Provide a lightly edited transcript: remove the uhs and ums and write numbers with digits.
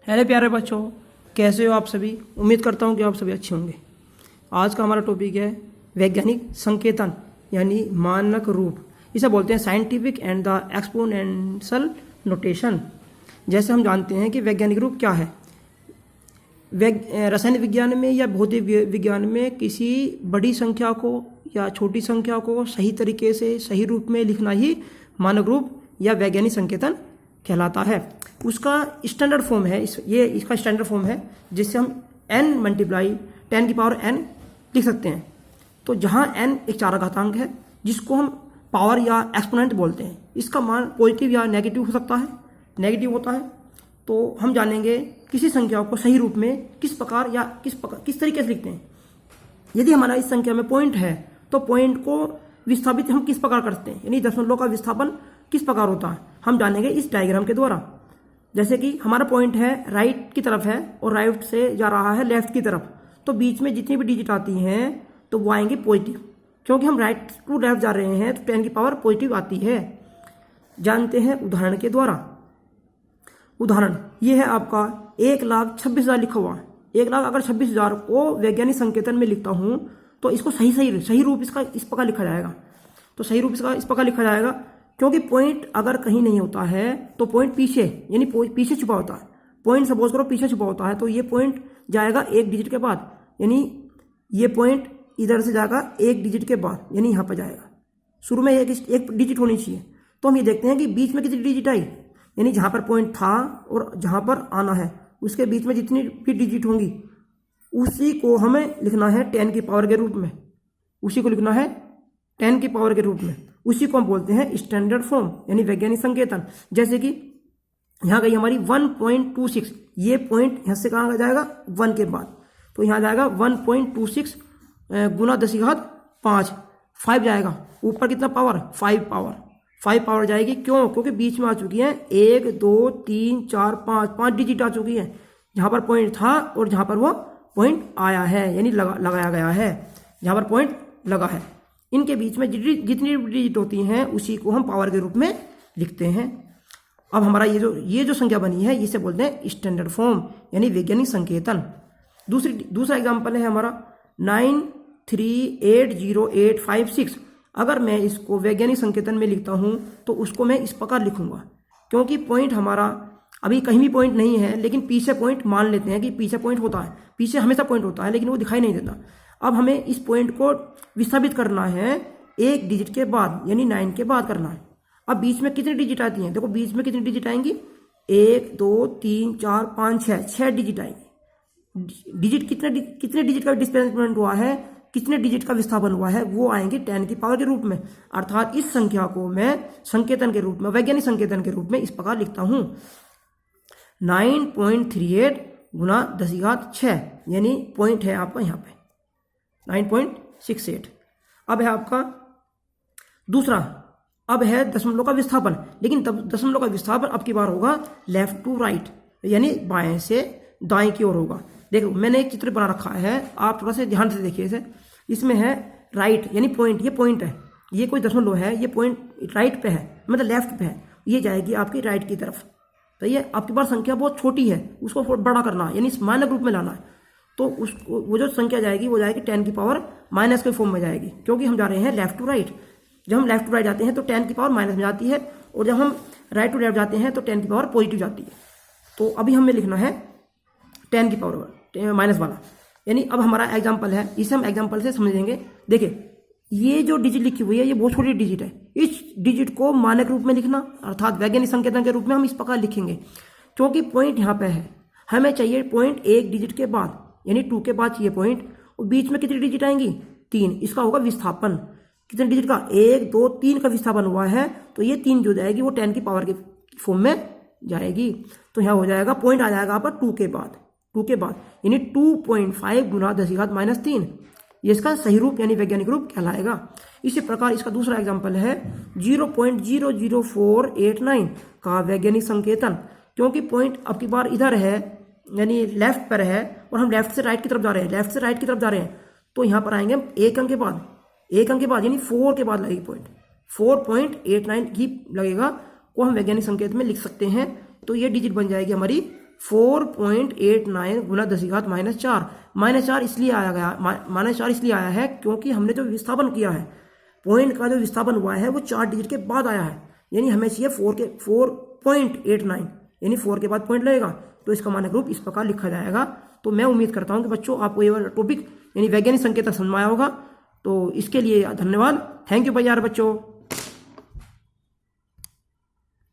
Hello प्यारे बच्चों, कैसे हो आप सभी। उम्मीद करता हूँ कि आप सभी अच्छे होंगे। आज का हमारा टॉपिक है वैज्ञानिक संकेतन यानी मानक रूप। इसे बोलते हैं scientific and the exponential notation. जैसे हम जानते हैं कि वैज्ञानिक रूप क्या है। रसायन विज्ञान में या भौतिक विज्ञान में किसी बड़ी संख्या को या छोटी संख्या को सही तरीके से सही रूप में लिखना ही मानक रूप या वैज्ञानिक संकेतन कहलाता है। उसका स्टैंडर्ड फॉर्म है, ये इसका स्टैंडर्ड फॉर्म है जिससे हम n मल्टीप्लाई 10 की पावर n लिख सकते हैं। तो जहाँ n एक चाराघातांक है जिसको हम पावर या एक्सपोनेंट बोलते हैं, इसका मान पॉजिटिव या नेगेटिव हो सकता है। नेगेटिव होता है तो हम जानेंगे किसी संख्या को सही रूप में किस प्रकार या किस तरीके से लिखते हैं। यदि हमारा इस संख्या में पॉइंट है तो पॉइंट को विस्थापित हम किस प्रकार करते हैं, यानी दशमलव का विस्थापन किस प्रकार होता है, हम जानेंगे इस डायग्राम के द्वारा। जैसे कि हमारा पॉइंट है राइट की तरफ है और राइट से जा रहा है लेफ्ट की तरफ, तो बीच में जितनी भी डिजिट आती हैं तो वो आएंगे पॉजिटिव, क्योंकि हम राइट टू लेफ्ट जा रहे हैं तो 10 की पावर पॉजिटिव आती है। जानते हैं उदाहरण के द्वारा। उदाहरण ये है आपका 1,26,000 लिखा हुआ। 1,00,000 अगर 26,000 को वैज्ञानिक संकेतन में लिखता हूं तो इसको सही रूप इसका इस प्रकार लिखा जाएगा। तो सही रूप इसका इस प्रकार लिखा जाएगा, क्योंकि पॉइंट अगर कहीं नहीं होता है तो पॉइंट पीछे यानी पीछे छुपा होता है। पॉइंट सपोज करो पीछे छुपा होता है तो ये पॉइंट जाएगा एक डिजिट के बाद, यानी ये पॉइंट इधर से जाएगा एक डिजिट के बाद, यानी यहाँ पर जाएगा। शुरू में एक डिजिट होनी चाहिए। तो हम ये देखते हैं कि बीच में कितनी डिजिट आई, यानी जहाँ पर पॉइंट था और जहाँ पर आना है उसके बीच में जितनी भी डिजिट होंगी उसी को हमें लिखना है 10 की पावर के रूप में। उसी को लिखना है 10 की पावर के रूप में। उसी को हम बोलते हैं स्टैंडर्ड फॉर्म यानी वैज्ञानिक संकेतन। जैसे कि यहाँ गई हमारी 1.26, ये पॉइंट यहाँ से कहाँ जाएगा 1 के बाद, तो यहाँ जाएगा 1.26 गुना 10⁵5 5 जाएगा। ऊपर कितना पावर 5 पावर जाएगी। क्यों? क्योंकि बीच में आ चुकी है 1 2 3 4 5 डिजिट आ चुकी है जहाँ पर पॉइंट था और जहाँ पर वो पॉइंट आया है, यानी लगाया गया है जहाँ पर पॉइंट लगा है। इनके बीच में जितनी डिजिट होती हैं उसी को हम पावर के रूप में लिखते हैं। अब हमारा ये जो संख्या बनी है इसे बोलते हैं स्टैंडर्ड फॉर्म यानी वैज्ञानिक संकेतन। दूसरा एग्जांपल है हमारा 9380856। अगर मैं इसको वैज्ञानिक संकेतन में लिखता हूं तो उसको मैं इस प्रकार लिखूंगा, क्योंकि पॉइंट हमारा अभी कहीं भी पॉइंट नहीं है, लेकिन पीछे पॉइंट मान लेते हैं कि पीछे पॉइंट होता है। पीछे हमेशा पॉइंट होता है लेकिन वो दिखाई नहीं देता। अब हमें इस पॉइंट को विस्थापित करना है एक डिजिट के बाद, यानी 9 के बाद करना है। अब बीच में कितनी डिजिट आती हैं, देखो बीच में कितनी डिजिट आएंगी 1 2 3 4 5 6 डिजिट आएंगी। डिजिट कितने डिजिट का डिस्प्लेसमेंट हुआ है, कितने डिजिट का विस्थापन हुआ है, वो आएंगे 10 की पावर के रूप में। अर्थात इस संख्या को मैं संकेतन के रूप में वैज्ञानिक संकेतन के रूप में इस प्रकार लिखता हूं 9.38 गुना 10⁵6, यानी पॉइंट है आपका यहाँ पे 9.68। अब है आपका दूसरा, अब है दशमलव का विस्थापन, लेकिन दशमलव का विस्थापन अब की बार होगा लेफ्ट टू राइट, यानी बाएं से दाएं की ओर होगा। देखो मैंने एक चित्र बना रखा है, आप थोड़ा सा ध्यान से देखिए इसे। इसमें है राइट यानी पॉइंट, ये पॉइंट है, ये कोई दशमलव है, ये पॉइंट राइट पे है, मतलब लेफ्ट पे है, ये जाएगी आपकी राइट की तरफ। तो ये आपके पास संख्या बहुत छोटी है, उसको बड़ा करना है, यानी मानक रूप में लाना है। तो उसको वो जो संख्या जाएगी वो जाएगी 10 की पावर माइनस के फॉर्म में जाएगी, क्योंकि हम जा रहे हैं लेफ्ट टू राइट। जब हम लेफ्ट टू राइट जाते हैं तो 10 की पावर माइनस में जाती है, और जब हम राइट टू लेफ्ट जाते हैं तो 10 की पावर पॉजिटिव जाती है। तो अभी हमें लिखना है 10 की पावर माइनस वाला, यानी अब हमारा एग्जाम्पल है, इसे हम एग्जाम्पल से समझेंगे। देखिए ये जो डिजिट लिखी हुई है ये बहुत छोटी डिजिट है। इस डिजिट को मानक रूप में लिखना अर्थात वैज्ञानिक संकेतन के रूप में हम इस प्रकार लिखेंगे, क्योंकि पॉइंट यहाँ पे है, हमें चाहिए पॉइंट एक डिजिट के बाद, यानी 2 के बाद चाहिए पॉइंट, और बीच में कितनी डिजिट आएंगी 3, इसका होगा विस्थापन। कितने डिजिट का 1 2 3 का विस्थापन हुआ है, तो ये 3 जो जाएगी वो 10 की पावर के फॉर्म में जाएगी। तो यहाँ हो जाएगा पॉइंट आ जाएगा आपका 2 के बाद, यानी 2.5 गुना 10⁻³ ये इसका सही रूप यानी वैज्ञानिक रूप कहलाएगा। इसी प्रकार इसका दूसरा एग्जाम्पल है 0.00489 का वैज्ञानिक संकेतन। क्योंकि पॉइंट अब की बार इधर है, यानी लेफ्ट पर है, और हम लेफ्ट से राइट की तरफ जा रहे हैं, तो यहाँ पर आएंगे एक अंक के बाद यानी 4 के बाद लगेगी पॉइंट, 4.89 ही लगेगा, को हम वैज्ञानिक संकेत में लिख सकते हैं। तो ये डिजिट बन जाएगी हमारी 4.89 गुना 10⁻⁻⁴। -4 इसलिए आया गया, -4 इसलिए आया है क्योंकि हमने जो विस्थापन किया है, पॉइंट का जो विस्थापन हुआ है वो 4 डिजिट के बाद आया है, यानी हमें चाहिए 4.89, यानी 4 के बाद पॉइंट लगेगा, तो इसका मानक रूप इस प्रकार लिखा जाएगा। तो मैं उम्मीद करता हूँ कि बच्चों आपको ये वाला टॉपिक यानी वैज्ञानिक संकेतक समझ में आया होगा। तो इसके लिए धन्यवाद। थैंक यू यार बच्चों।